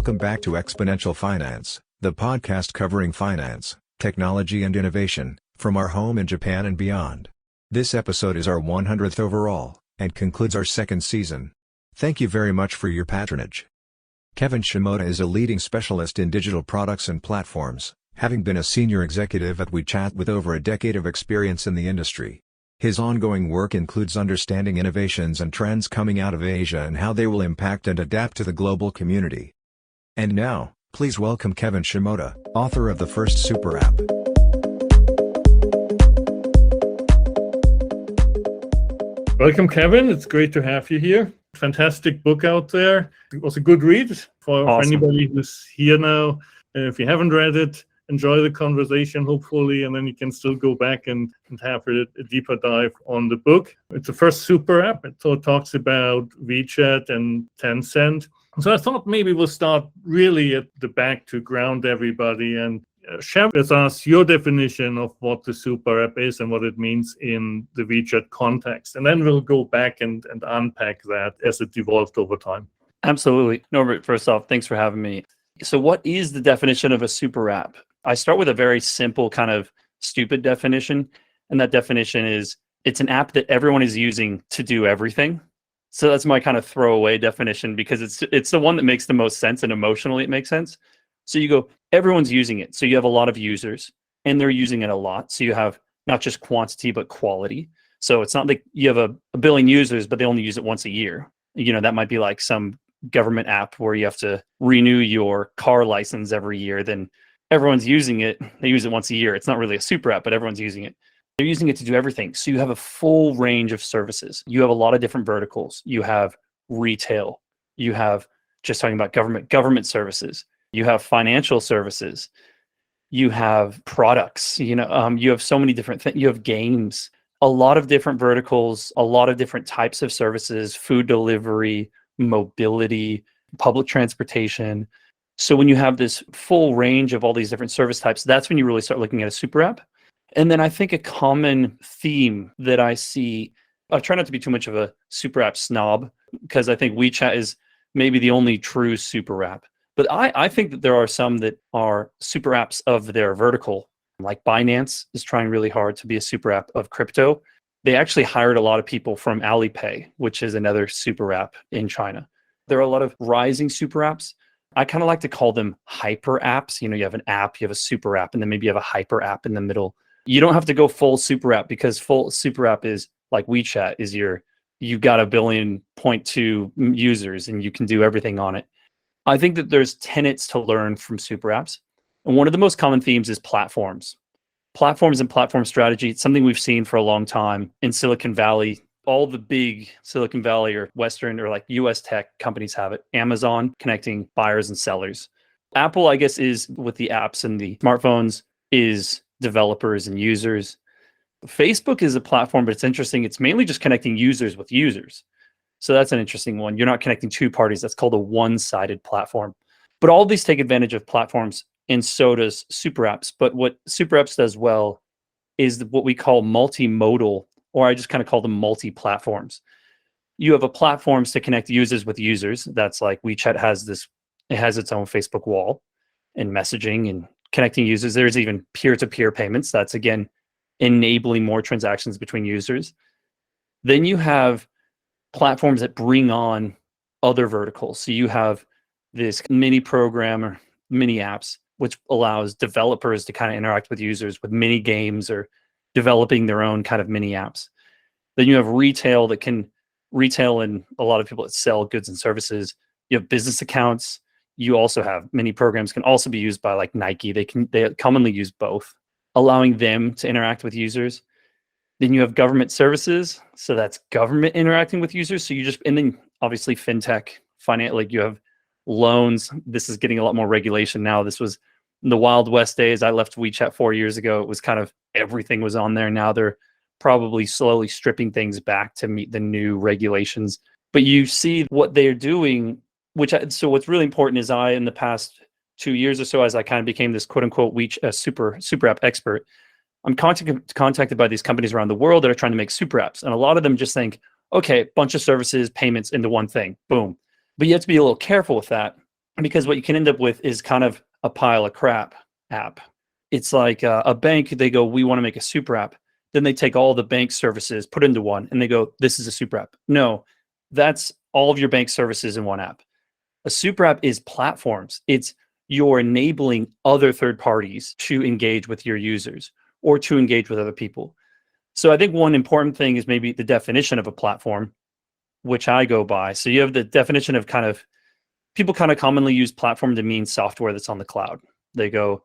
Welcome back to Exponential Finance, the podcast covering finance, technology and innovation, from our home in Japan and beyond. This episode is our 100th overall, and concludes our second season. Thank you very much for your patronage. Kevin Shimota is a leading specialist in digital products and platforms, having been a senior executive at WeChat with over a decade of experience in the industry. His ongoing work includes understanding innovations and trends coming out of Asia and how they will impact and adapt to the global community. And now, please welcome Kevin Shimota, author of the first super app. Welcome, Kevin. It's great to have you here. Fantastic book out there. It was a good read for anybody who's here now. If you haven't read it, enjoy the conversation, hopefully, and then you can still go back and have a deeper dive on the book. It's the first super app. It talks about WeChat and Tencent. So I thought maybe we'll start really at the back to ground everybody and share with us your definition of what the super app is and what it means in the WeChat context. And then we'll go back and unpack that as it evolved over time. Absolutely. Norbert, first off, thanks for having me. So what is the definition of a super app? I start with a very simple kind of stupid definition. And that definition is it's an app that everyone is using to do everything. So that's my kind of throwaway definition because it's the one that makes the most sense and emotionally it makes sense. So you go, everyone's using it. So you have a lot of users and they're using it a lot. So you have not just quantity, but quality. So it's not like you have a billion users, but they only use it once a year. You know, that might be like some government app where you have to renew your car license every year. Then everyone's using it. They use it once a year. It's not really a super app, but everyone's using it. They're using it to do everything. So you have a full range of services. You have a lot of different verticals. You have retail. You have, just talking about government services. You have financial services. You have products. You have so many different things. You have games. A lot of different verticals. A lot of different types of services. Food delivery, mobility, public transportation. So when you have this full range of all these different service types, that's when you really start looking at a super app. And then I think a common theme that I see, I try not to be too much of a super app snob because I think WeChat is maybe the only true super app. But I think that there are some that are super apps of their vertical, like Binance is trying really hard to be a super app of crypto. They actually hired a lot of people from Alipay, which is another super app in China. There are a lot of rising super apps. I kind of like to call them hyper apps. You have an app, you have a super app, and then maybe you have a hyper app in the middle. You don't have to go full super app because full super app is like WeChat is you've got 1.2 billion users and you can do everything on it. I think that there's tenets to learn from super apps. And one of the most common themes is platforms. Platforms and platform strategy. It's something we've seen for a long time in Silicon Valley. All the big Silicon Valley or Western or like US tech companies have it. Amazon connecting buyers and sellers. Apple, I guess, is with the apps and the smartphones is developers and users. Facebook is a platform, but it's interesting. It's mainly just connecting users with users. So that's an interesting one. You're not connecting two parties. That's called a one-sided platform. But all of these take advantage of platforms, and so does super apps. But what super apps does well is what we call multimodal, or I just kind of call them multi-platforms. You have a platforms to connect users with users. That's like WeChat has this, it has its own Facebook wall and messaging and connecting users. There's even peer-to-peer payments. That's, again, enabling more transactions between users. Then you have platforms that bring on other verticals. So you have this mini program or mini apps, which allows developers to kind of interact with users with mini games or developing their own kind of mini apps. Then you have retail that can retail and a lot of people that sell goods and services. You have business accounts. You also have mini programs can also be used by like Nike. They commonly use both, allowing them to interact with users. Then you have government services. So that's government interacting with users. So and then obviously FinTech, like you have loans. This is getting a lot more regulation now. This was in the Wild West days. I left WeChat 4 years ago. It was kind of everything was on there. Now they're probably slowly stripping things back to meet the new regulations. But you see what they're doing, so what's really important is in the past 2 years or so, as I kind of became this quote unquote super app expert, I'm contacted by these companies around the world that are trying to make super apps. And a lot of them just think, okay, bunch of services, payments into one thing, boom. But you have to be a little careful with that Because what you can end up with is kind of a pile of crap app. It's like a bank, they go, we want to make a super app. Then they take all the bank services, put into one, and they go, this is a super app. No, that's all of your bank services in one app. A super app is platforms. It's you're enabling other third parties to engage with your users or to engage with other people. So I think one important thing is maybe the definition of a platform, which I go by. So you have the definition of people kind of commonly use platform to mean software that's on the cloud. They go,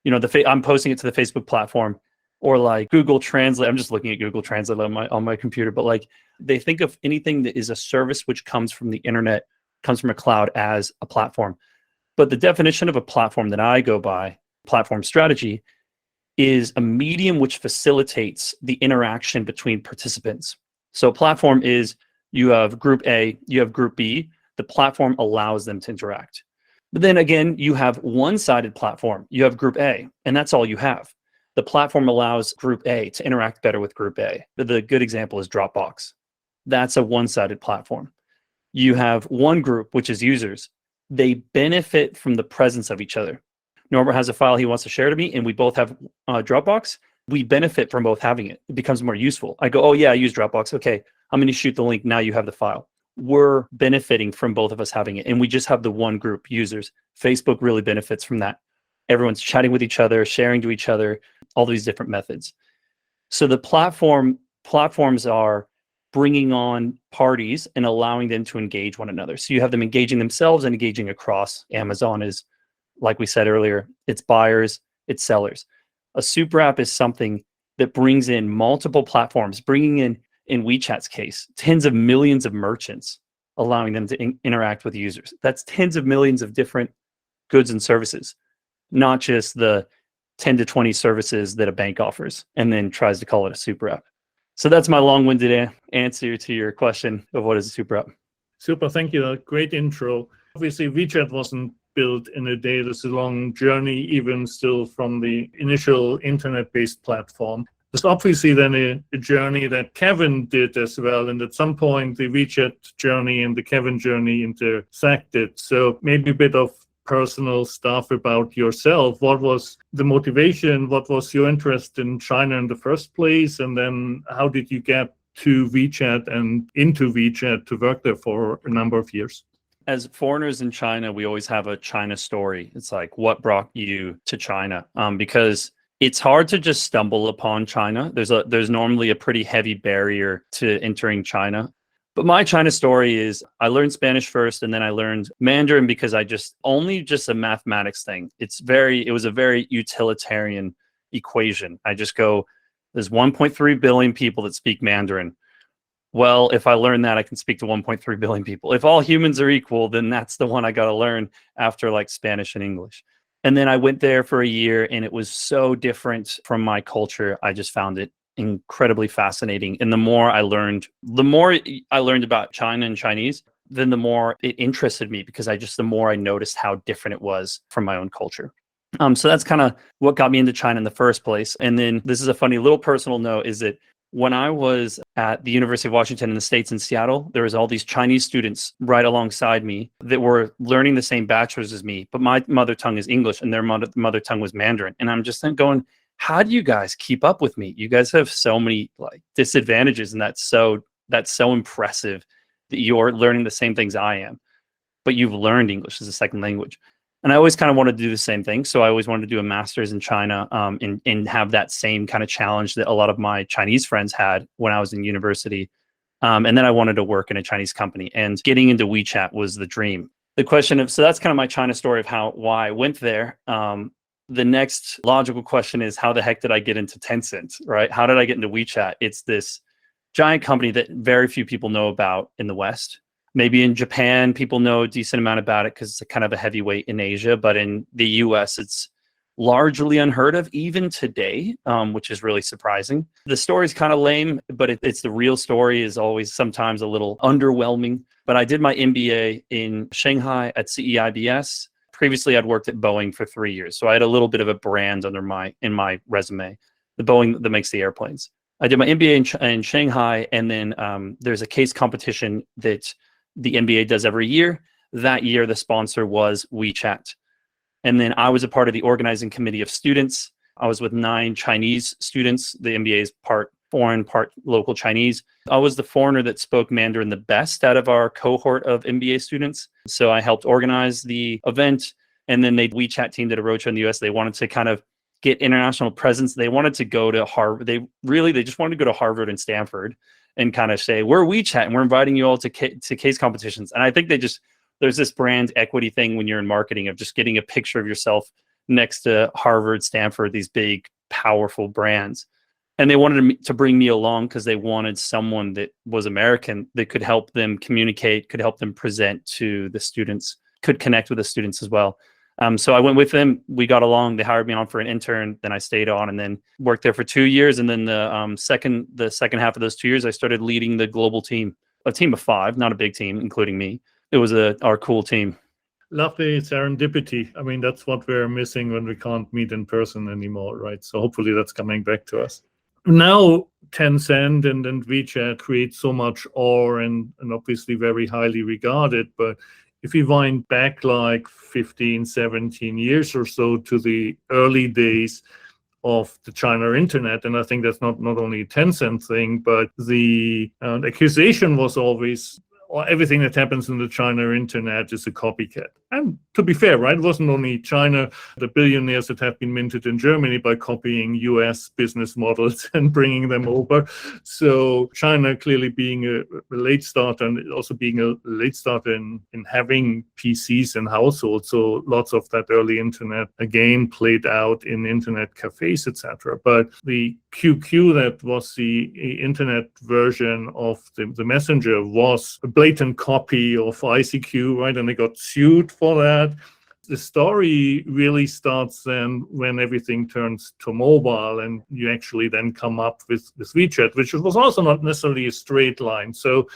I'm posting it to the Facebook platform, or like Google Translate. I'm just looking at Google Translate on my computer, but like they think of anything that is a service which comes from the internet, comes from a cloud as a platform. But the definition of a platform that I go by, platform strategy, is a medium which facilitates the interaction between participants. So platform is you have group A, you have group B. The platform allows them to interact. But then again, you have one-sided platform. You have group A, and that's all you have. The platform allows group A to interact better with group A. The good example is Dropbox. That's a one-sided platform. You have one group, which is users. They benefit from the presence of each other. Norbert has a file he wants to share to me, and we both have Dropbox. We benefit from both having it. It becomes more useful. I go, oh yeah, I use Dropbox. Okay, I'm going to shoot the link. Now you have the file. We're benefiting from both of us having it, and we just have the one group, users. Facebook really benefits from that. Everyone's chatting with each other, sharing to each other, all these different methods. So the platforms are bringing on parties and allowing them to engage one another. So you have them engaging themselves and engaging across. Amazon is, like we said earlier, it's buyers, it's sellers. A super app is something that brings in multiple platforms, bringing in WeChat's case, tens of millions of merchants, allowing them to interact with users. That's tens of millions of different goods and services, not just the 10 to 20 services that a bank offers and then tries to call it a super app. So that's my long-winded answer to your question of what is a super app. Super, thank you. Great intro. Obviously, WeChat wasn't built in a day. There's a long journey, even still from the initial internet-based platform. There's obviously then a journey that Kevin did as well. And at some point, the WeChat journey and the Kevin journey intersected. So maybe a bit of personal stuff about yourself. What was the motivation? What was your interest in China in the first place? And then how did you get to WeChat and into WeChat to work there for a number of years? As foreigners in China, we always have a China story. It's like, what brought you to China? Because it's hard to just stumble upon China. There's normally a pretty heavy barrier to entering China. But my China story is I learned Spanish first, and then I learned Mandarin because just a mathematics thing. It was a very utilitarian equation. I just go, there's 1.3 billion people that speak Mandarin. Well, if I learn that, I can speak to 1.3 billion people. If all humans are equal, then that's the one I got to learn after like Spanish and English. And then I went there for a year, and it was so different from my culture. I just found it incredibly fascinating. And the more I learned about China and Chinese, then the more it interested me, because the more I noticed how different it was from my own culture. So that's kind of what got me into China in the first place. And then this is a funny little personal note, is that when I was at the University of Washington in the States in Seattle, there was all these Chinese students right alongside me that were learning the same bachelor's as me, but my mother tongue is English and their mother tongue was Mandarin. And I'm just going, how do you guys keep up with me? You guys have so many like disadvantages, and that's so impressive that you're learning the same things I am, but you've learned English as a second language. And I always kind of wanted to do the same thing. So I always wanted to do a master's in China and have that same kind of challenge that a lot of my Chinese friends had when I was in university. And then I wanted to work in a Chinese company, and getting into WeChat was the dream. The question so that's kind of my China story of why I went there. The next logical question is, how the heck did I get into Tencent, right? How did I get into WeChat? It's this giant company that very few people know about in the West. Maybe in Japan, people know a decent amount about it because it's kind of a heavyweight in Asia. But in the US, it's largely unheard of, even today, which is really surprising. The story's kind of lame, but it's the real story is always sometimes a little underwhelming. But I did my MBA in Shanghai at CEIBS. Previously, I'd worked at Boeing for 3 years. So I had a little bit of a brand in my resume, the Boeing that makes the airplanes. I did my MBA in Shanghai, and then there's a case competition that the MBA does every year. That year, the sponsor was WeChat. And then I was a part of the organizing committee of students. I was with 9 Chinese students. The MBA is part foreign, part local Chinese. I was the foreigner that spoke Mandarin the best out of our cohort of MBA students. So I helped organize the event. And then the WeChat team did a roadshow in the US. They wanted to kind of get international presence. They wanted to go to Harvard. They just wanted to go to Harvard and Stanford and kind of say, we're WeChat and we're inviting you all to case competitions. And I think there's this brand equity thing when you're in marketing of just getting a picture of yourself next to Harvard, Stanford, these big, powerful brands. And they wanted to bring me along because they wanted someone that was American that could help them communicate, could help them present to the students, could connect with the students as well. So I went with them. We got along. They hired me on for an intern. Then I stayed on and then worked there for 2 years. And then the second half of those 2 years, I started leading the global team, a team of 5, not a big team, including me. It was our cool team. Lovely serendipity. I mean, that's what we're missing when we can't meet in person anymore, right? So hopefully that's coming back to us. Now, Tencent and WeChat create so much awe and obviously very highly regarded. But if we wind back like 15, 17 years or so to the early days of the China internet, and I think that's not only a Tencent thing, but the accusation was always, everything that happens in the China internet is a copycat. And to be fair, right, it wasn't only China, the billionaires that have been minted in Germany by copying US business models and bringing them over. So China clearly being a late starter and also being a late starter in having PCs in households. So lots of that early internet, again, played out in internet cafes, etc. But the QQ, that was the internet version of the messenger, was a blatant copy of ICQ, right? And they got sued for that. The story really starts then when everything turns to mobile and you actually then come up with WeChat, which was also not necessarily a straight line. So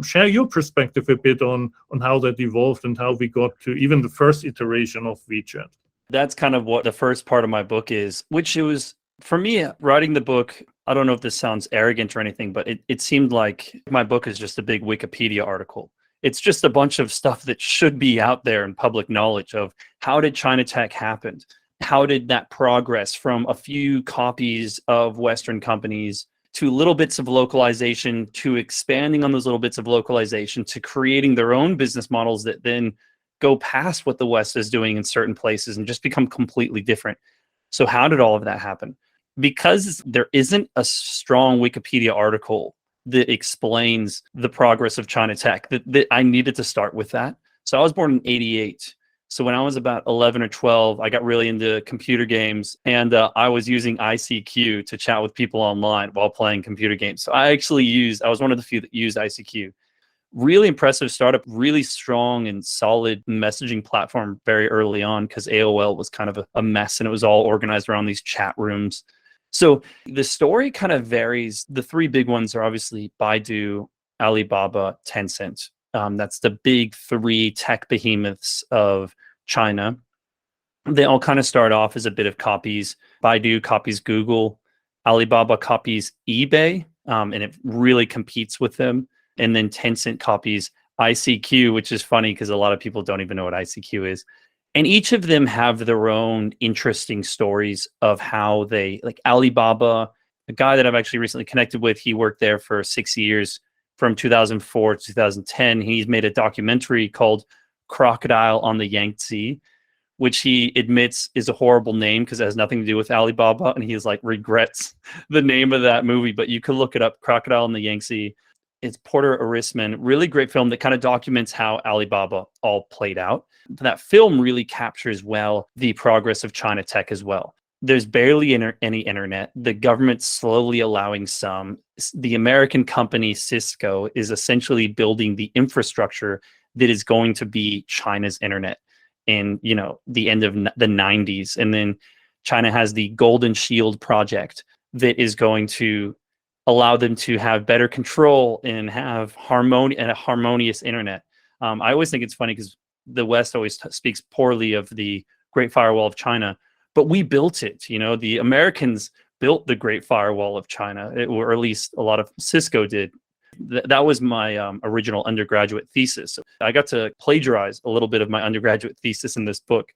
share your perspective a bit on how that evolved and how we got to even the first iteration of WeChat. That's kind of what the first part of my book is, which it was, for me, writing the book, I don't know if this sounds arrogant or anything, but it seemed like my book is just a big Wikipedia article. It's just a bunch of stuff that should be out there in public knowledge of how did China tech happen? How did that progress from a few copies of Western companies to little bits of localization, to expanding on those little bits of localization, to creating their own business models that then go past what the West is doing in certain places and just become completely different. So how did all of that happen? Because there isn't a strong Wikipedia article that explains the progress of China tech, that I needed to start with that. So I was born in '88. So when I was about 11 or 12, I got really into computer games, and I was using ICQ to chat with people online while playing computer games. So I was one of the few that used ICQ. Really impressive startup, really strong and solid messaging platform very early on, because AOL was kind of a mess and it was all organized around these chat rooms. So the story kind of varies. The 3 big ones are obviously Baidu, Alibaba, Tencent. That's the big 3 tech behemoths of China. They all kind of start off as a bit of copies. Baidu copies Google. Alibaba copies eBay, and it really competes with them. And then Tencent copies ICQ, which is funny because a lot of people don't even know what ICQ is. And each of them have their own interesting stories of how they, like Alibaba, a guy that I've actually recently connected with, he worked there for 6 years from 2004 to 2010. He's made a documentary called Crocodile on the Yangtze, which he admits is a horrible name because it has nothing to do with Alibaba. And he's like regrets the name of that movie, but you can look it up, Crocodile on the Yangtze. It's Porter Arisman, really great film that kind of documents how Alibaba all played out. That film really captures well the progress of China tech as well. There's barely any internet. The government's slowly allowing some. The American company Cisco is essentially building the infrastructure that is going to be China's internet in, the end of the 90s. And then China has the Golden Shield project that is going to allow them to have better control and have a harmonious internet. I always think it's funny because the West always speaks poorly of the Great Firewall of China, but we built it. The Americans built the Great Firewall of China, or at least a lot of Cisco did. That was my original undergraduate thesis. So I got to plagiarize a little bit of my undergraduate thesis in this book.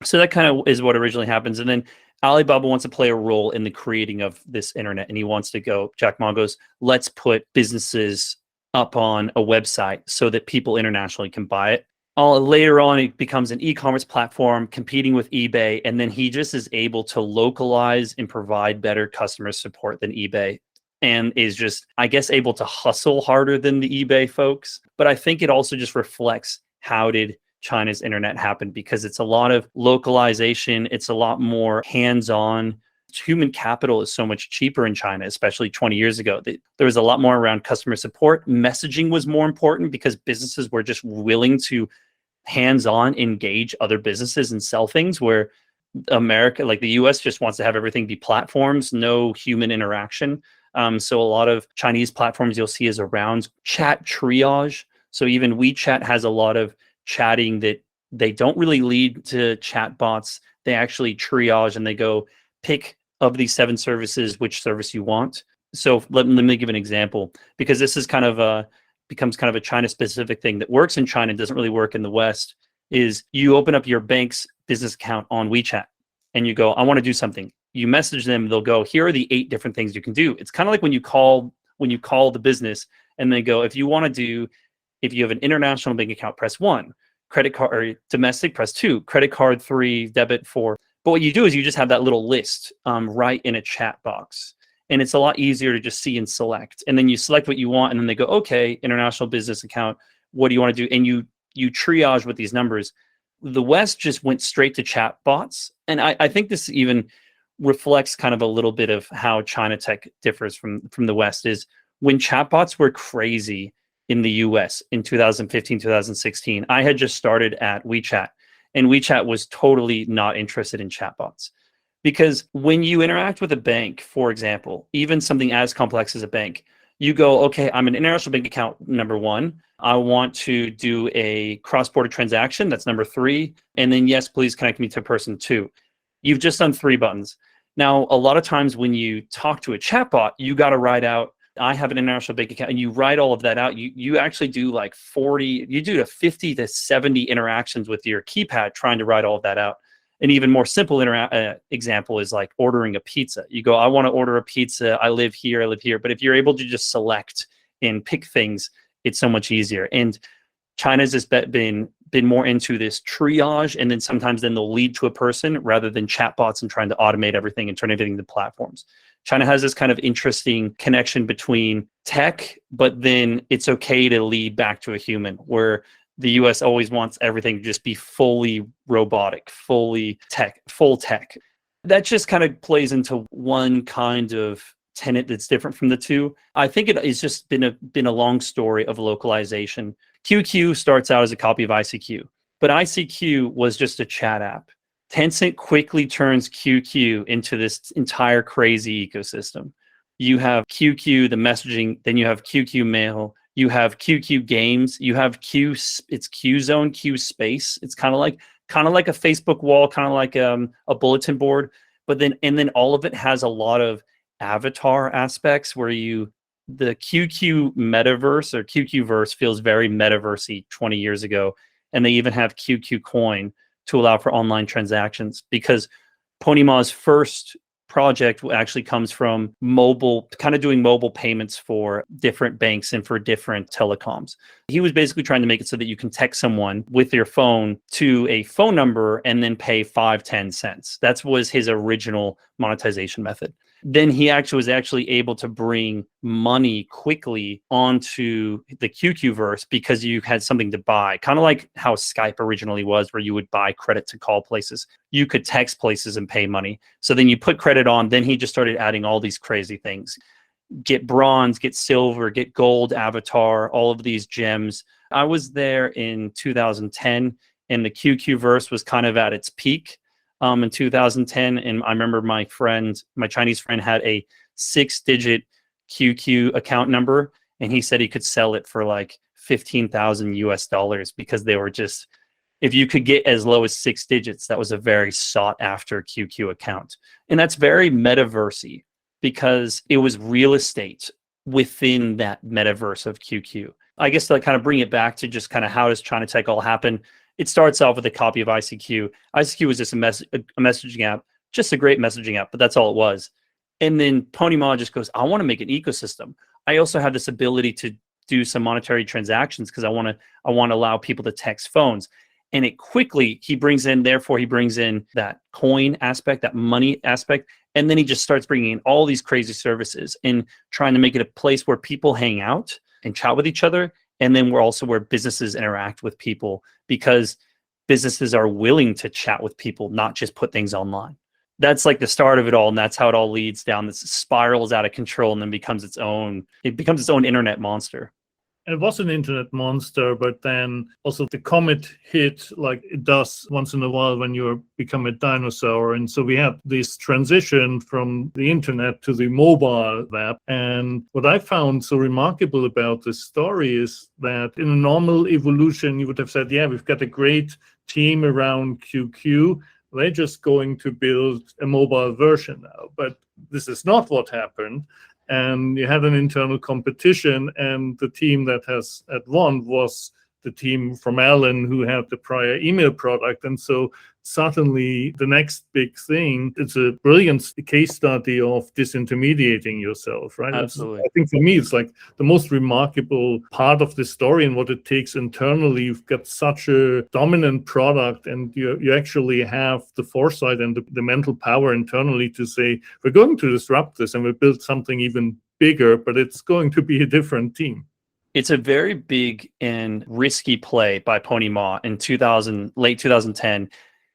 So that kind of is what originally happens. And then Alibaba wants to play a role in the creating of this internet. And he wants to go, Jack Ma goes, let's put businesses up on a website so that people internationally can buy it. Later on, it becomes an e-commerce platform competing with eBay. And then he just is able to localize and provide better customer support than eBay, and is just, I guess, able to hustle harder than the eBay folks. But I think it also just reflects how did China's internet happen, because it's a lot of localization. It's a lot more hands-on. Human capital is so much cheaper in China, especially 20 years ago. There was a lot more around customer support. Messaging was more important because businesses were just willing to hands-on engage other businesses and sell things, where America, like the US, just wants to have everything be platforms, no human interaction. So a lot of Chinese platforms you'll see is around chat triage. So even WeChat has a lot of chatting that they don't really lead to chat bots. They actually triage and they go, pick of these 7 services, which service you want. So let me give an example, because this is kind of becomes kind of a China specific thing that works in China and doesn't really work in the West. Is you open up your bank's business account on WeChat and you go, I want to do something. You message them, they'll go, here are the 8 different things you can do. It's kind of like when you call the business and they go, if you have an international bank account, press 1, credit card, or domestic, press 2, credit card 3, debit 4. But what you do is you just have that little list right in a chat box. And it's a lot easier to just see and select. And then you select what you want, and then they go, okay, international business account, what do you want to do? And you triage with these numbers. The West just went straight to chat bots. And I think this even reflects kind of a little bit of how China tech differs from the West. Is when chatbots were crazy in the US in 2015, 2016, I had just started at WeChat, and WeChat was totally not interested in chatbots. Because when you interact with a bank, for example, even something as complex as a bank, you go, okay, I'm an international bank account, number 1. I want to do a cross-border transaction, that's number 3. And then, yes, please connect me to person 2. You've just done 3 buttons. Now, a lot of times when you talk to a chatbot, you got to write out, I have an international bank account, and you write all of that out. You actually do like 50 to 70 interactions with your keypad trying to write all of that out. An even more simple example is like ordering a pizza. You go, I want to order a pizza. I live here. But if you're able to just select and pick things, it's so much easier. And China's just been more into this triage, and then sometimes they'll lead to a person rather than chatbots and trying to automate everything and turn everything into platforms. China has this kind of interesting connection between tech, but then it's okay to lead back to a human, where the US always wants everything to just be fully robotic, full tech. That just kind of plays into one kind of tenet that's different from the two. I think it has just been a long story of localization. QQ starts out as a copy of ICQ, but ICQ was just a chat app. Tencent quickly turns QQ into this entire crazy ecosystem. You have QQ, the messaging, then you have QQ Mail, you have QQ Games, you have it's QZone, Q Space. It's kind of like a Facebook wall, kind of like a bulletin board. But then all of it has a lot of avatar aspects where the QQ metaverse or QQverse feels very metaversey 20 years ago. And they even have QQ Coin to allow for online transactions, because Pony Ma's first project actually comes from doing mobile payments for different banks and for different telecoms. He was basically trying to make it so that you can text someone with your phone to a phone number and then pay 5-10 cents. That was his original monetization method. Then he was actually able to bring money quickly onto the QQverse because you had something to buy, kind of like how Skype originally was, where you would buy credit to call places. You could text places and pay money. So then you put credit on, then he just started adding all these crazy things. Get bronze, get silver, get gold avatar, all of these gems. I was there in 2010, and the QQverse was kind of at its peak. In 2010, and I remember my Chinese friend had a 6-digit QQ account number, and he said he could sell it for like $15,000 because they were just, if you could get as low as 6 digits, that was a very sought after QQ account. And that's very metaversey because it was real estate. within that metaverse of QQ. I guess to kind of bring it back to just kind of how does China Tech all happen? It starts off with a copy of ICQ. ICQ was just a messaging app, just a great messaging app, but that's all it was. And then Pony Ma just goes, I want to make an ecosystem. I also have this ability to do some monetary transactions because I want to allow people to text phones. And it quickly, he brings in that coin aspect, that money aspect. And then he just starts bringing in all these crazy services and trying to make it a place where people hang out and chat with each other. And then we're also where businesses interact with people, because businesses are willing to chat with people, not just put things online. That's like the start of it all. And that's how it all leads down. This spirals out of control and then becomes its own internet monster. And it was an internet monster, but then also the comet hit like it does once in a while when you become a dinosaur. And so we had this transition from the internet to the mobile web. And what I found so remarkable about this story is that in a normal evolution, you would have said, yeah, we've got a great team around QQ. They're just going to build a mobile version now. But this is not what happened. And you had an internal competition, and the team that had won was the team from Allen who had the prior email product. And so suddenly the next big thing, it's a brilliant case study of disintermediating yourself, right? Absolutely. I think for me, it's like the most remarkable part of the story and what it takes internally. You've got such a dominant product, and you actually have the foresight and the mental power internally to say, we're going to disrupt this and we'll build something even bigger, but it's going to be a different team. It's a very big and risky play by Pony Ma in late 2010.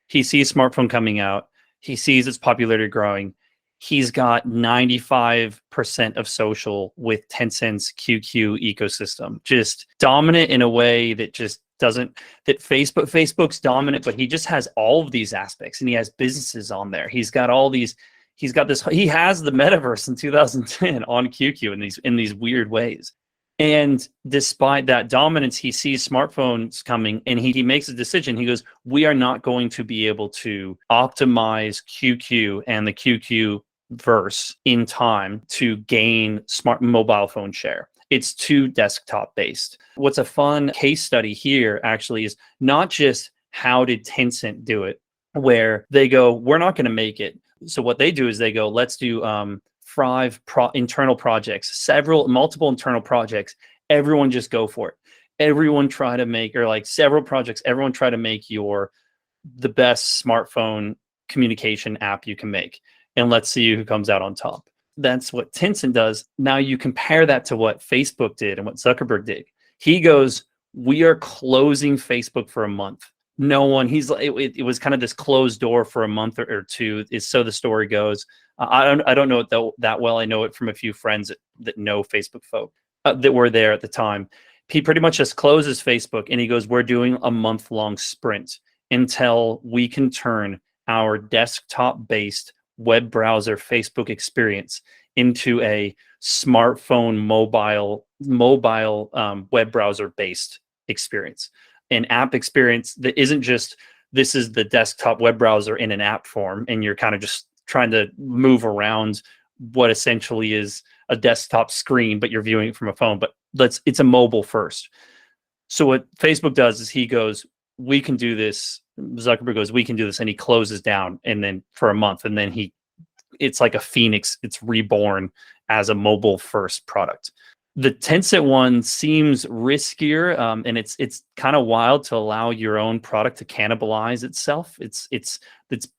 He sees smartphone coming out. He sees its popularity growing. He's got 95% of social with Tencent's QQ ecosystem, just dominant in a way that just doesn't, that Facebook's dominant, but he just has all of these aspects, and he has businesses on there. He has the metaverse in 2010 on QQ in these weird ways. And despite that dominance, he sees smartphones coming, and he makes a decision. He goes, we are not going to be able to optimize QQ and the QQ verse in time to gain smart mobile phone share. It's too desktop based. What's a fun case study here actually is not just how did Tencent do it, where they go, we're not going to make it. So what they do is they go, let's do internal projects, multiple internal projects. Everyone just go for it. Everyone try to make, or like several projects, everyone try to make the best smartphone communication app you can make. And let's see who comes out on top. That's what Tencent does. Now you compare that to what Facebook did and what Zuckerberg did. He goes, we are closing Facebook for a month. No one, it was kind of this closed door for a month or two, is so the story goes. I don't know it that well. I know it from a few friends that know Facebook folk that were there at the time. He pretty much just closes Facebook, and he goes, we're doing a month-long sprint until we can turn our desktop-based web browser Facebook experience into a smartphone mobile web browser-based experience. An app experience that isn't just, this is the desktop web browser in an app form, and you're kind of just trying to move around what essentially is a desktop screen, but you're viewing it from a phone. But it's a mobile first. So what Facebook does is he goes, we can do this. Zuckerberg goes, we can do this, and he closes down, and then for a month, and then it's like a phoenix. It's reborn as a mobile first product. The Tencent one seems riskier, and it's kind of wild to allow your own product to cannibalize itself. It's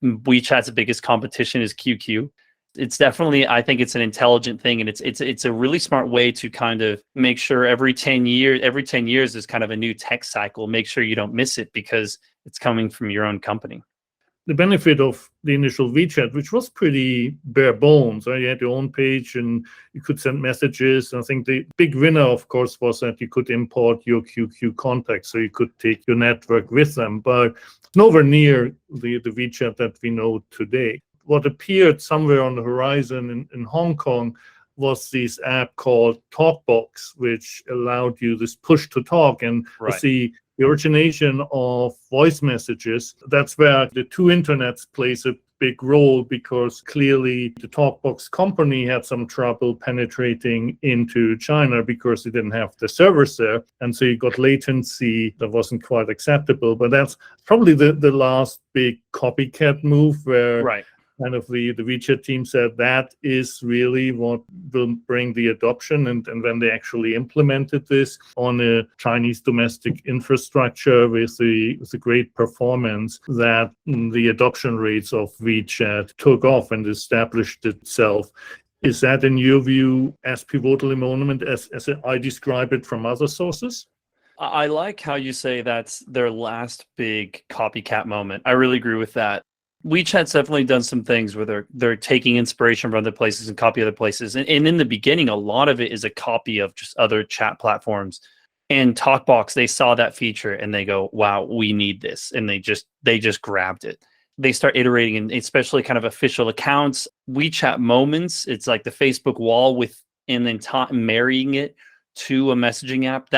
WeChat's biggest competition is QQ. It's definitely, I think it's an intelligent thing, and it's a really smart way to kind of make sure every 10 years is kind of a new tech cycle. Make sure you don't miss it because it's coming from your own company. The benefit of the initial WeChat, which was pretty bare bones, right? You had your own page and you could send messages. And I think the big winner, of course, was that you could import your QQ contacts, so you could take your network with them, but nowhere near the WeChat that we know today. What appeared somewhere on the horizon in Hong Kong was this app called TalkBox, which allowed you this push to talk. And right. The origination of voice messages, that's where the two internets plays a big role because clearly the Talkbox company had some trouble penetrating into China because they didn't have the servers there. And so you got latency that wasn't quite acceptable. But that's probably the last big copycat move where Right. kind of the WeChat team said that is really what will bring the adoption. And when they actually implemented this on a Chinese domestic infrastructure with the great performance, that the adoption rates of WeChat took off and established itself. Is that, in your view, as pivotal a moment as I describe it from other sources? I like how you say that's their last big copycat moment. I really agree with that. WeChat's definitely done some things where they're taking inspiration from other places and copy other places. And in the beginning, a lot of it is a copy of just other chat platforms. And TalkBox, they saw that feature and they go, wow, we need this. And they just grabbed it. They start iterating, and especially kind of official accounts. WeChat Moments, it's like the Facebook wall and then marrying it to a messaging app.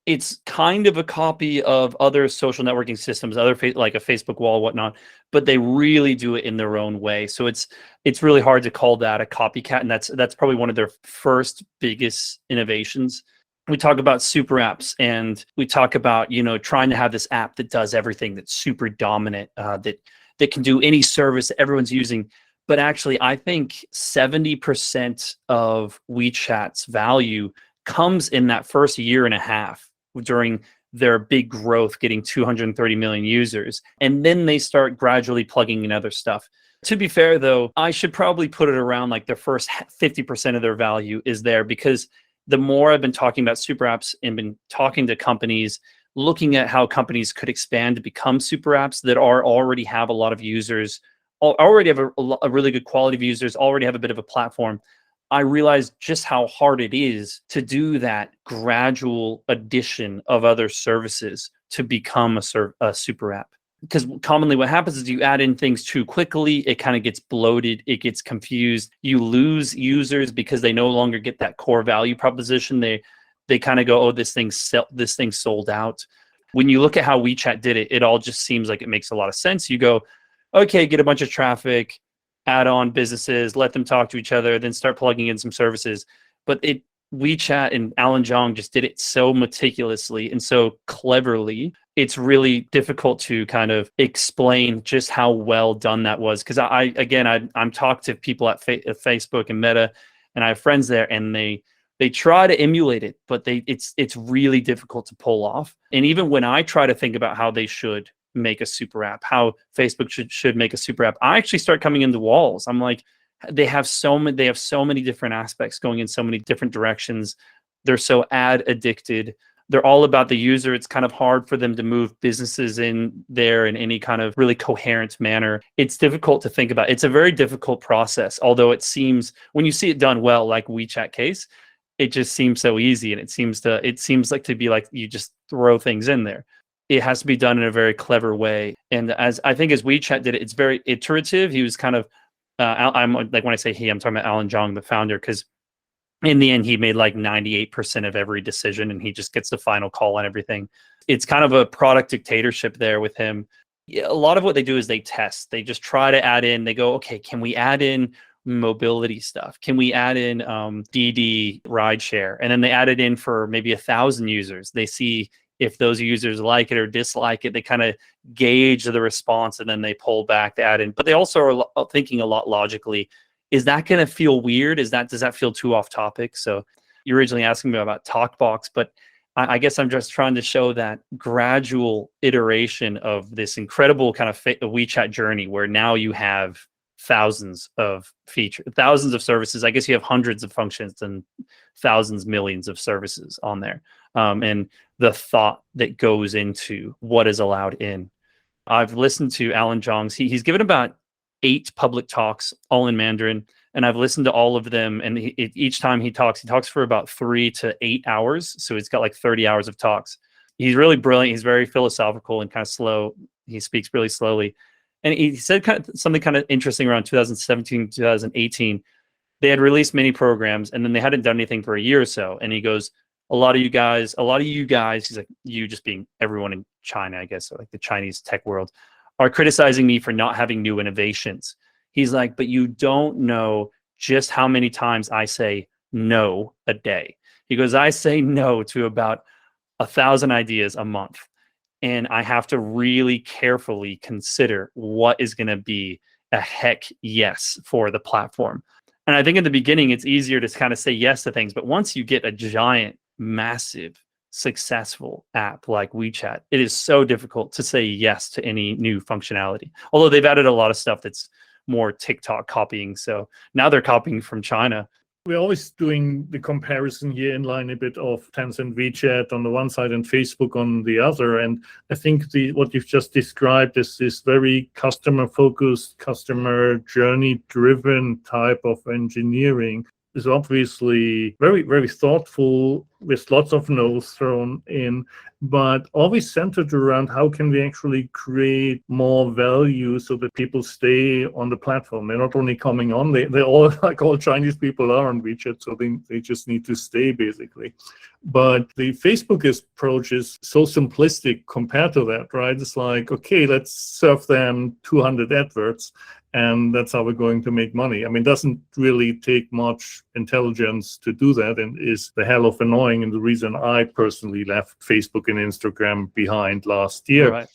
It's kind of a copy of other social networking systems, like a Facebook wall, whatnot, but they really do it in their own way. So it's really hard to call that a copycat, and that's probably one of their first biggest innovations. We talk about super apps, and we talk about trying to have this app that does everything, that's super dominant, that can do any service that everyone's using. But actually, I think 70% of WeChat's value comes in that first year and a half, during their big growth, getting 230 million users. And then they start gradually plugging in other stuff. To be fair, though, I should probably put it around like their first 50% of their value is there, because the more I've been talking about super apps and been talking to companies, looking at how companies could expand to become super apps that already have a lot of users, already have a really good quality of users, already have a bit of a platform, I realized just how hard it is to do that gradual addition of other services to become a super app. Because commonly what happens is you add in things too quickly, it kind of gets bloated, it gets confused, you lose users because they no longer get that core value proposition. They kind of go, oh, this thing's sold out. When you look at how WeChat did it, it all just seems like it makes a lot of sense. You go, okay, get a bunch of traffic, add on businesses, let them talk to each other, then start plugging in some services. But WeChat and Alan Zhang just did it so meticulously and so cleverly. It's really difficult to kind of explain just how well done that was. Because I'm talking to people at Facebook and Meta, and I have friends there, and they try to emulate it, but it's really difficult to pull off. And even when I try to think about how they should make a super app, how Facebook should make a super app, I actually start coming into walls. I'm like, they have so many different aspects going in so many different directions. They're so ad addicted. They're all about the user. It's kind of hard for them to move businesses in there in any kind of really coherent manner. It's difficult to think about. It's a very difficult process, although it seems, when you see it done well, like WeChat case, it just seems so easy, and it seems like to be like you just throw things in there. It has to be done in a very clever way. And as WeChat did it, it's very iterative. He was kind of, I'm like, when I say he, I'm talking about Alan Zhang, the founder, because in the end, he made like 98% of every decision, and he just gets the final call on everything. It's kind of a product dictatorship there with him. A lot of what they do is they test. They just try to add in, they go, okay, can we add in mobility stuff? Can we add in DD rideshare? And then they add it in for maybe 1,000 users. They see if those users like it or dislike it. They kind of gauge the response, and then they pull back, they add in. But they also are thinking a lot logically. Is that going to feel weird? Does that feel too off topic? So you're originally asking me about TalkBox, but I guess I'm just trying to show that gradual iteration of this incredible kind of WeChat journey, where now you have thousands of features, thousands of services. I guess you have hundreds of functions and thousands, millions of services on there. And the thought that goes into what is allowed in. I've listened to Alan Zhang's, he's given about 8 public talks, all in Mandarin, and I've listened to all of them. And each time he talks for about 3 to 8 hours. So he's got like 30 hours of talks. He's really brilliant. He's very philosophical and kind of slow. He speaks really slowly. And he said something kind of interesting around 2017, 2018. They had released many programs, and then they hadn't done anything for a year or so. And he goes, a lot of you guys, he's like, you just being everyone in China, I guess, or like the Chinese tech world, are criticizing me for not having new innovations. He's like, but you don't know just how many times I say no a day. He goes, I say no to about 1,000 ideas a month. And I have to really carefully consider what is going to be a heck yes for the platform. And I think in the beginning, it's easier to kind of say yes to things. But once you get a giant, massive, successful app like WeChat, it is so difficult to say yes to any new functionality. Although they've added a lot of stuff that's more TikTok copying. So now they're copying from China. We're always doing the comparison here in line a bit of Tencent WeChat on the one side and Facebook on the other. And I think what you've just described is this very customer-focused, customer journey-driven type of engineering is obviously very, very thoughtful with lots of no's thrown in, but always centered around how can we actually create more value so that people stay on the platform. They're not only coming on, they're all like all Chinese people are on WeChat, so they just need to stay basically. But the Facebook approach is so simplistic compared to that, right? It's like, okay, let's serve them 200 adverts, and that's how we're going to make money. I mean, it doesn't really take much intelligence to do that, and is the hell of annoying, and the reason I personally left Facebook and Instagram behind last year.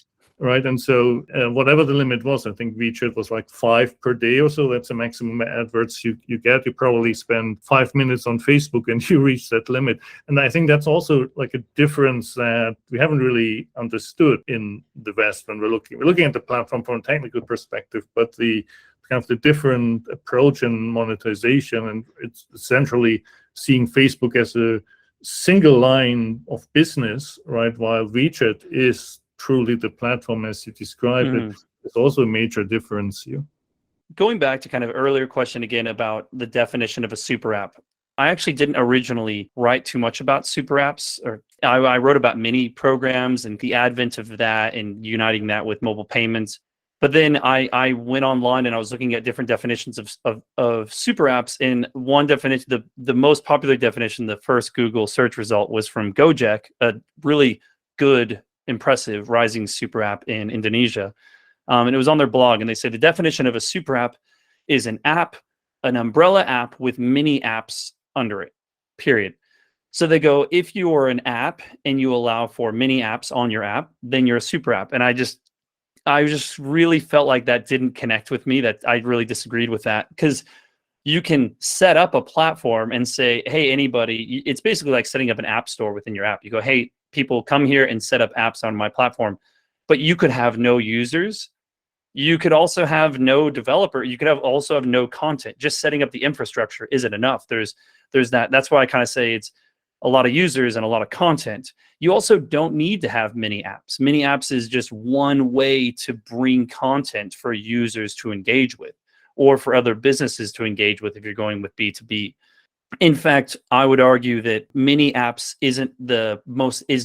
Right. And so whatever the limit was, I think WeChat was like 5 per day or so. That's the maximum adverts you get. You probably spend 5 minutes on Facebook and you reach that limit. And I think that's also like a difference that we haven't really understood in the West when we're looking at the platform from a technical perspective, but the kind of the different approach in monetization, and it's essentially seeing Facebook as a single line of business, right? While WeChat is truly the platform as you described it. It's also a major difference here. Going back to kind of earlier question again about the definition of a super app. I actually didn't originally write too much about super apps, or I wrote about mini programs and the advent of that and uniting that with mobile payments. But then I went online and I was looking at different definitions of super apps. And one definition, the most popular definition, the first Google search result was from Gojek, a really good, impressive rising super app in Indonesia. And it was on their blog, and they say the definition of a super app is an umbrella app with many apps under it, period. So they go, if you are an app and you allow for many apps on your app, then you're a super app. And I just really felt like that didn't connect with me, that I really disagreed with that, because you can set up a platform and say, hey, anybody, it's basically like setting up an app store within your app. You go, hey, people come here and set up apps on my platform, but you could have no users. You could also have no developer. You could also have no content. Just setting up the infrastructure isn't enough. There's that. That's why I kind of say it's a lot of users and a lot of content. You also don't need to have many apps. Many apps is just one way to bring content for users to engage with, or for other businesses to engage with if you're going with B2B. In fact, I would argue that mini apps is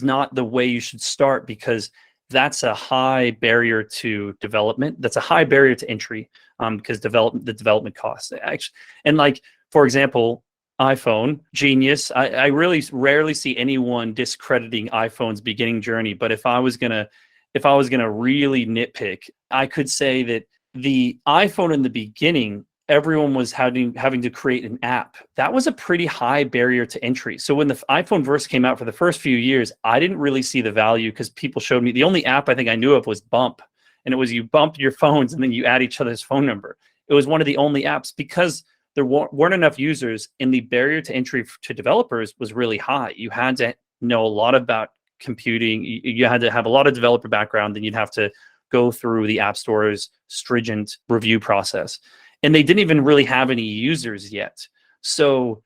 not the way you should start, because that's a high barrier to development. That's a high barrier to entry, because the development costs. Actually, and like, for example, iPhone, genius. I really rarely see anyone discrediting iPhone's beginning journey. But if I was gonna really nitpick, I could say that the iPhone in the beginning, everyone was having to create an app. That was a pretty high barrier to entry. So when the iPhone first came out, for the first few years, I didn't really see the value, because people showed me, the only app I think I knew of was Bump. And it was, you bump your phones and then you add each other's phone number. It was one of the only apps, because there weren't enough users, and the barrier to entry to developers was really high. You had to know a lot about computing. You had to have a lot of developer background, then you'd have to go through the App Store's stringent review process. And they didn't even really have any users yet. So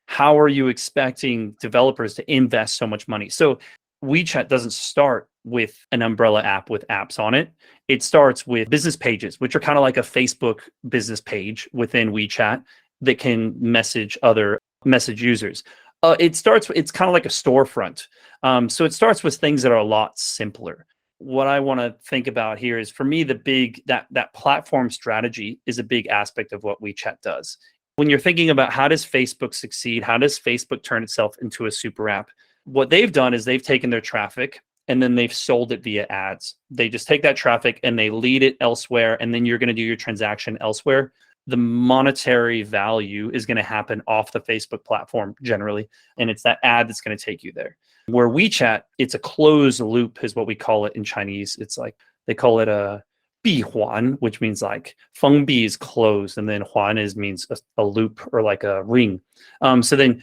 how are you expecting developers to invest so much money? So WeChat doesn't start with an umbrella app with apps on it. It starts with business pages, which are kind of like a Facebook business page within WeChat that can message users. It's kind of like a storefront. So it starts with things that are a lot simpler. What I want to think about here is, for me, that platform strategy is a big aspect of what WeChat does. When you're thinking about how does Facebook succeed, how does Facebook turn itself into a super app, what they've done is they've taken their traffic and then they've sold it via ads. They just take that traffic and they lead it elsewhere, and then you're going to do your transaction elsewhere. The monetary value is going to happen off the Facebook platform generally, and it's that ad that's going to take you there. Where WeChat, it's a closed loop is what we call it in Chinese. It's like they call it a 闭环, which means like 封闭 is closed, and then 环 means a loop or like a ring. So then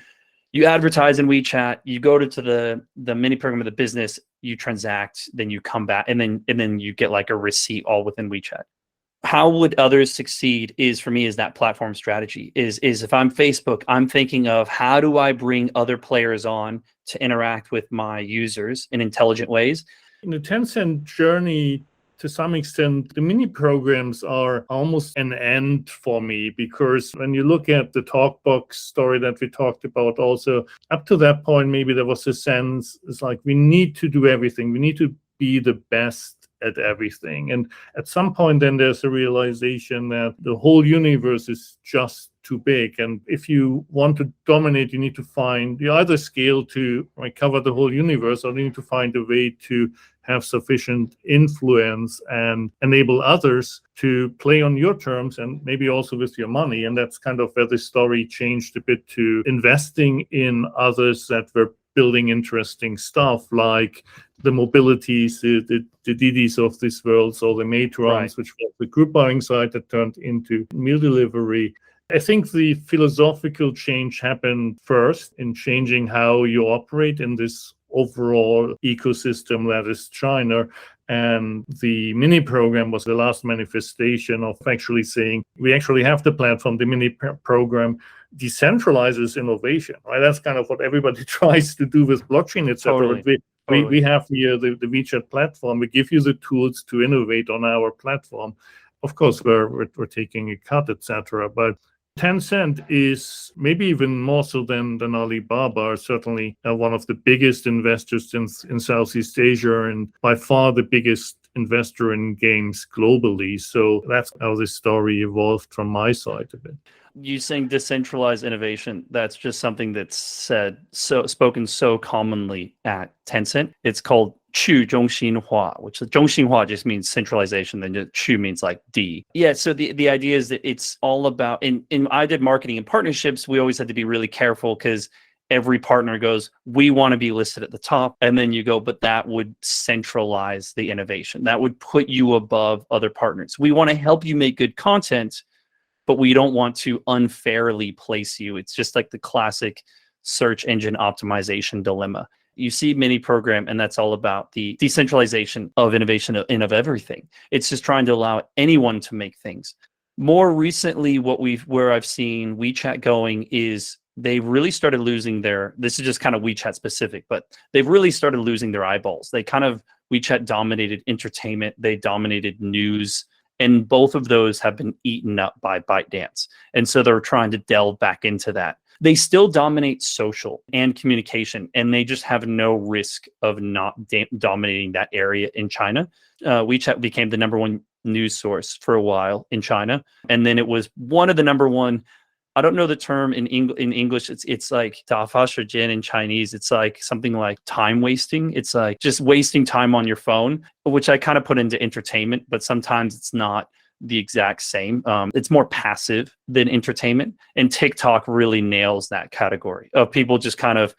you advertise in WeChat, you go to the mini program of the business, you transact, then you come back, and then you get like a receipt all within WeChat. How would others succeed is, for me, is that platform strategy. Is if I'm Facebook, I'm thinking of how do I bring other players on to interact with my users in intelligent ways. In the Tencent journey, to some extent, the mini programs are almost an end for me, because when you look at the Talkbox story that we talked about also, up to that point, maybe there was a sense, it's like we need to do everything. We need to be the best at everything. And at some point, then there's a realization that the whole universe is just too big. And if you want to dominate, you need to either scale to cover the whole universe, or you need to find a way to have sufficient influence and enable others to play on your terms and maybe also with your money. And that's kind of where the story changed a bit to investing in others that were building interesting stuff like the mobilities, the Didis of this world, so the Metrons, which was the group buying site that turned into meal delivery. I think the philosophical change happened first in changing how you operate in this overall ecosystem that is China. And the mini program was the last manifestation of actually saying we actually have the platform. The mini program decentralizes innovation, right? That's kind of what everybody tries to do with blockchain, etc. We have here the WeChat platform. We give you the tools to innovate on our platform. Of course, we're taking a cut, etc. But Tencent is maybe even more so than Alibaba, certainly one of the biggest investors in Southeast Asia, and by far the biggest investor in games globally. So that's how this story evolved from my side of it. You saying decentralized innovation, that's just something that's spoken so commonly at Tencent. It's called 去中心化, which 中心化 just means centralization, then 去 means like D. Yeah, so the idea is that it's all about, in I did marketing and partnerships, we always had to be really careful because every partner goes, we want to be listed at the top. And then you go, but that would centralize the innovation. That would put you above other partners. We want to help you make good content, but we don't want to unfairly place you. It's just like the classic search engine optimization dilemma. You see mini program, and that's all about the decentralization of innovation and of everything. It's just trying to allow anyone to make things. More recently, where I've seen WeChat going is they really started losing this is just kind of WeChat specific, but they've really started losing their eyeballs. WeChat dominated entertainment, they dominated news, and both of those have been eaten up by ByteDance. And so they're trying to delve back into that. They still dominate social and communication, and they just have no risk of not dominating that area in China. WeChat became the number one news source for a while in China. And then it was one of the number one, I don't know the term in English. It's like 打发时间 in Chinese. It's like something like time wasting. It's like just wasting time on your phone, which I kind of put into entertainment, but sometimes it's not the exact same. It's more passive than entertainment. And TikTok really nails that category of people just kind of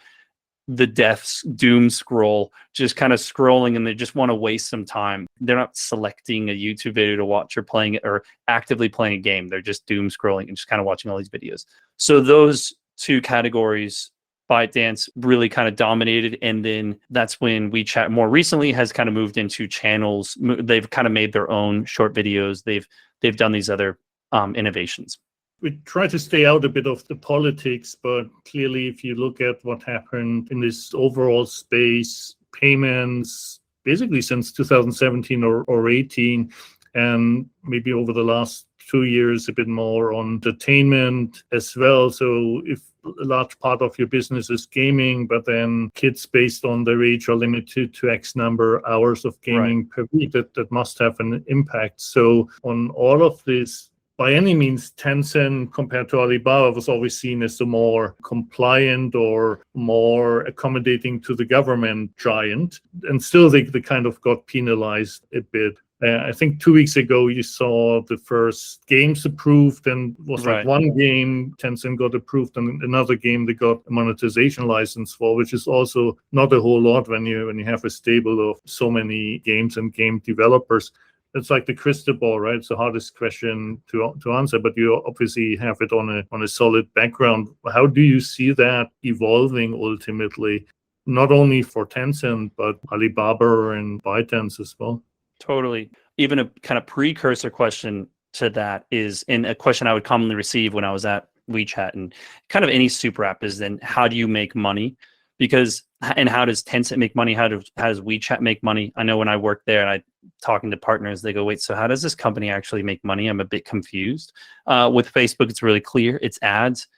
the death doom scroll, just kind of scrolling, and they just want to waste some time. They're not selecting a YouTube video to watch or playing it or actively playing a game. They're just doom scrolling and just kind of watching all these videos. So those two categories, ByteDance really kind of dominated. And then that's when WeChat more recently has kind of moved into channels. They've kind of made their own short videos. They've done these other innovations. We try to stay out a bit of the politics, but clearly if you look at what happened in this overall space, payments, basically since 2017 or 18, and maybe over the last 2 years, a bit more on entertainment as well. So if a large part of your business is gaming, but then kids based on their age are limited to X number hours of gaming per week, that must have an impact. So on all of this, by any means, Tencent compared to Alibaba was always seen as the more compliant or more accommodating to the government giant. And still they kind of got penalized a bit. I think 2 weeks ago, you saw the first games approved, and it was like one game Tencent got approved and another game they got a monetization license for, which is also not a whole lot when you have a stable of so many games and game developers. It's like the crystal ball, right? It's the hardest question to answer, but you obviously have it on a solid background. How do you see that evolving ultimately, not only for Tencent, but Alibaba and ByteDance as well? Totally. Even a kind of precursor question to that is, and a question I would commonly receive when I was at WeChat and kind of any super app, is then how do you make money? Because, and how does Tencent make money? How does WeChat make money? I know when I worked there and I talking to partners, they go, wait, so how does this company actually make money? I'm a bit confused. With Facebook, it's really clear. It's ads.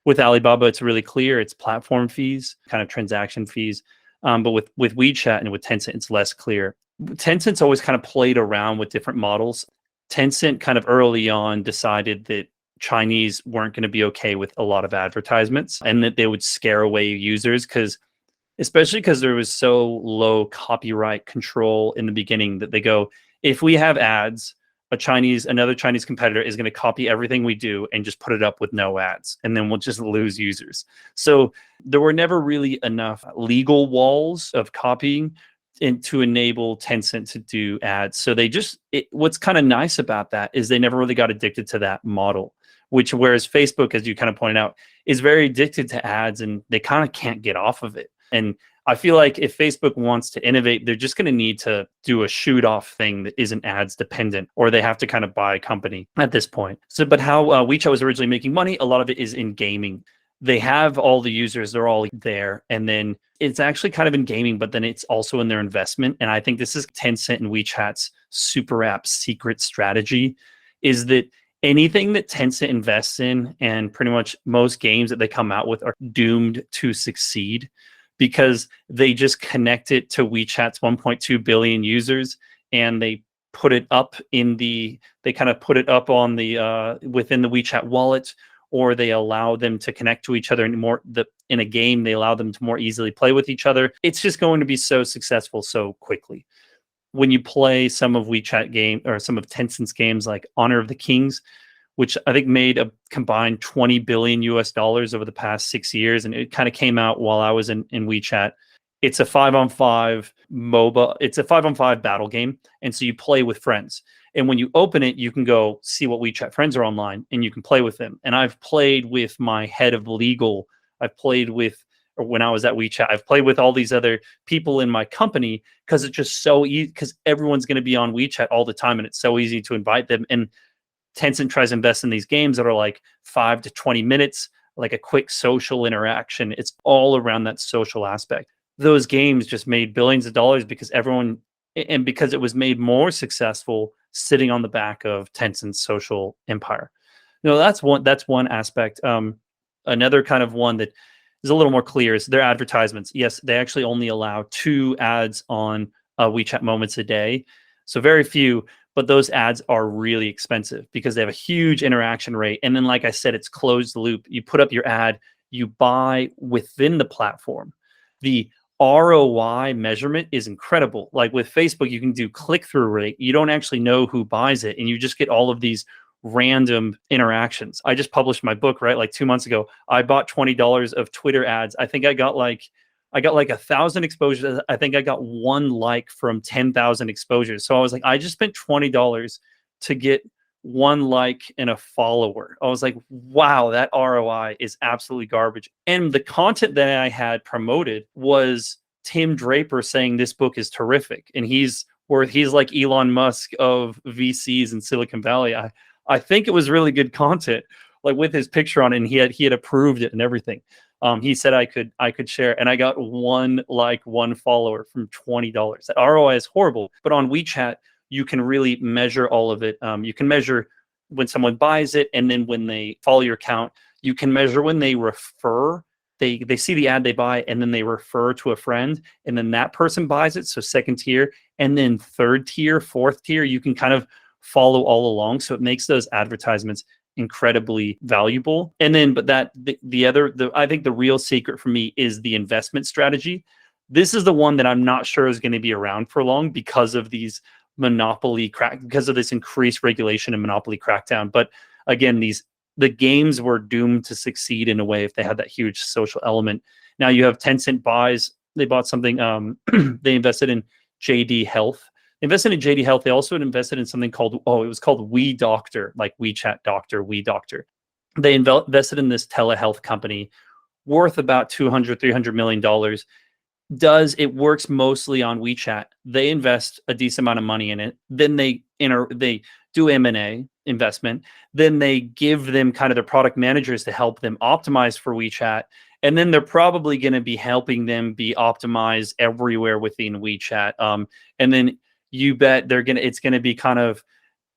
With Alibaba, it's really clear. It's platform fees, kind of transaction fees. But with WeChat and with Tencent, it's less clear. Tencent's always kind of played around with different models. Tencent kind of early on decided that Chinese weren't going to be okay with a lot of advertisements and that they would scare away users, especially because there was so low copyright control in the beginning, that they go, if we have ads, another Chinese competitor is going to copy everything we do and just put it up with no ads, and then we'll just lose users. So there were never really enough legal walls of copying to enable Tencent to do ads. So what's kind of nice about that is they never really got addicted to that model, whereas Facebook, as you kind of pointed out, is very addicted to ads, and they kind of can't get off of it. And I feel like if Facebook wants to innovate, they're just going to need to do a shoot off thing that isn't ads dependent, or they have to kind of buy a company at this point. So, but how WeChat was originally making money, a lot of it is in gaming. They have all the users, they're all there. And then it's actually kind of in gaming, but then it's also in their investment. And I think this is Tencent and WeChat's super app secret strategy, is that anything that Tencent invests in, and pretty much most games that they come out with, are doomed to succeed, because they just connect it to WeChat's 1.2 billion users, and they put it up on the within the WeChat wallet, or they allow them to connect to each other in a game. They allow them to more easily play with each other. It's just going to be so successful so quickly. When you play some of WeChat game or some of Tencent's games like Honor of the Kings, which I think made a combined $20 billion over the past 6 years, and it kind of came out while I was in WeChat. It's a 5-on-5 MOBA. It's a 5-on-5 battle game, and so you play with friends. And when you open it, you can go see what WeChat friends are online, and you can play with them. And I've played with my head of legal. I've played with, or when I was at WeChat, I've played with all these other people in my company, because it's just so easy, because everyone's going to be on WeChat all the time, and it's so easy to invite them. And Tencent tries to invest in these games that are like 5 to 20 minutes, like a quick social interaction. It's all around that social aspect. Those games just made billions of dollars because it was made more successful sitting on the back of Tencent's social empire. That's one aspect. Another kind of one that is a little more clear is their advertisements. Yes, they actually only allow 2 ads on WeChat Moments a day. So very few, but those ads are really expensive because they have a huge interaction rate. And then, like I said, it's closed loop. You put up your ad, you buy within the platform. The ROI measurement is incredible. Like with Facebook, you can do click-through rate. You don't actually know who buys it, and you just get all of these random interactions. I just published my book, right? Like 2 months ago, I bought $20 of Twitter ads. I think I got like 1,000 exposures. I think I got 1 like from 10,000 exposures. So I was like, I just spent $20 to get 1 like and a follower. I was like, wow, that ROI is absolutely garbage. And the content that I had promoted was Tim Draper saying this book is terrific, and he's like Elon Musk of VCs in Silicon Valley. I think it was really good content, like with his picture on it, and he had approved it and everything. He said I could share, and I got 1 like, 1 follower from $20. That ROI is horrible, but on WeChat you can really measure all of it. You can measure when someone buys it, and then when they follow your account. You can measure when they refer. They see the ad, they buy, and then they refer to a friend, and then that person buys it. So second tier, and then third tier, fourth tier. You can kind of follow all along. So it makes those advertisements incredibly valuable. And then, but I think the real secret for me is the investment strategy. This is the one that I'm not sure is going to be around for long because of these because of this increased regulation and monopoly crackdown. But again, the games were doomed to succeed in a way if they had that huge social element. Now you have Tencent they bought something, they invested in JD Health. They invested in JD Health. They also invested in something called, it was called WeDoctor, like WeChat Doctor, WeDoctor. They invested in this telehealth company worth about $200-300 million. It works mostly on WeChat. They invest a decent amount of money in it. Then they do M&A investment. Then they give them kind of their product managers to help them optimize for WeChat. And then they're probably going to be helping them be optimized everywhere within WeChat. And then you bet it's going to be kind of,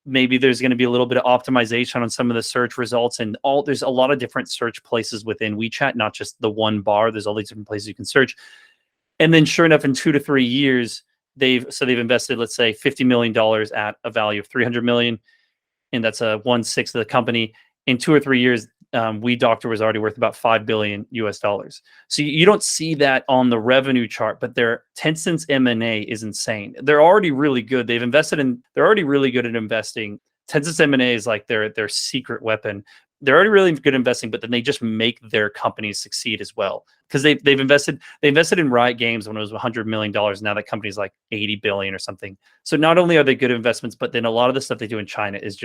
maybe there's going to be a little bit of optimization on some of the search results, and there's a lot of different search places within WeChat, not just the one bar. There's all these different places you can search. And then sure enough, in 2 to 3 years, they've invested, let's say, $50 million at a value of $300 million. And that's a 1/6 of the company. In 2 or 3 years, WeDoctor was already worth about $5 billion US. So you don't see that on the revenue chart, but Tencent's M&A is insane. They're already really good. They're already really good at investing. Tencent's M&A is like their secret weapon. They're already really good at investing, but then they just make their companies succeed as well. Because they invested in Riot Games when it was $100 million. Now that company's like 80 billion or something. So not only are they good investments, but then a lot of the stuff they do in China is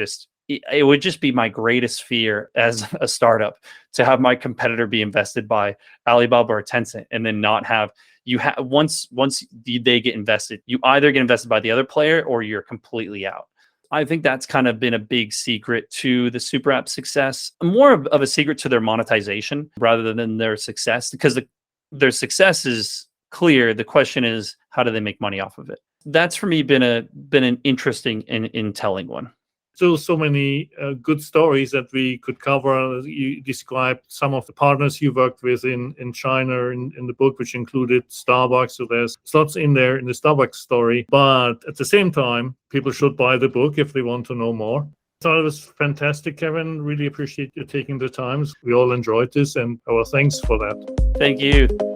it would just be my greatest fear as a startup to have my competitor be invested by Alibaba or Tencent, and then not have once they get invested, you either get invested by the other player or you're completely out. I think that's kind of been a big secret to the super app success, more of a secret to their monetization rather than their success, because their success is clear. The question is, how do they make money off of it? That's for me been an interesting and telling one. So many good stories that we could cover. You described some of the partners you worked with in China in the book, which included Starbucks. So there's lots in there in the Starbucks story. But at the same time, people should buy the book if they want to know more. So it was fantastic, Kevin. Really appreciate you taking the time. We all enjoyed this, and our thanks for that. Thank you.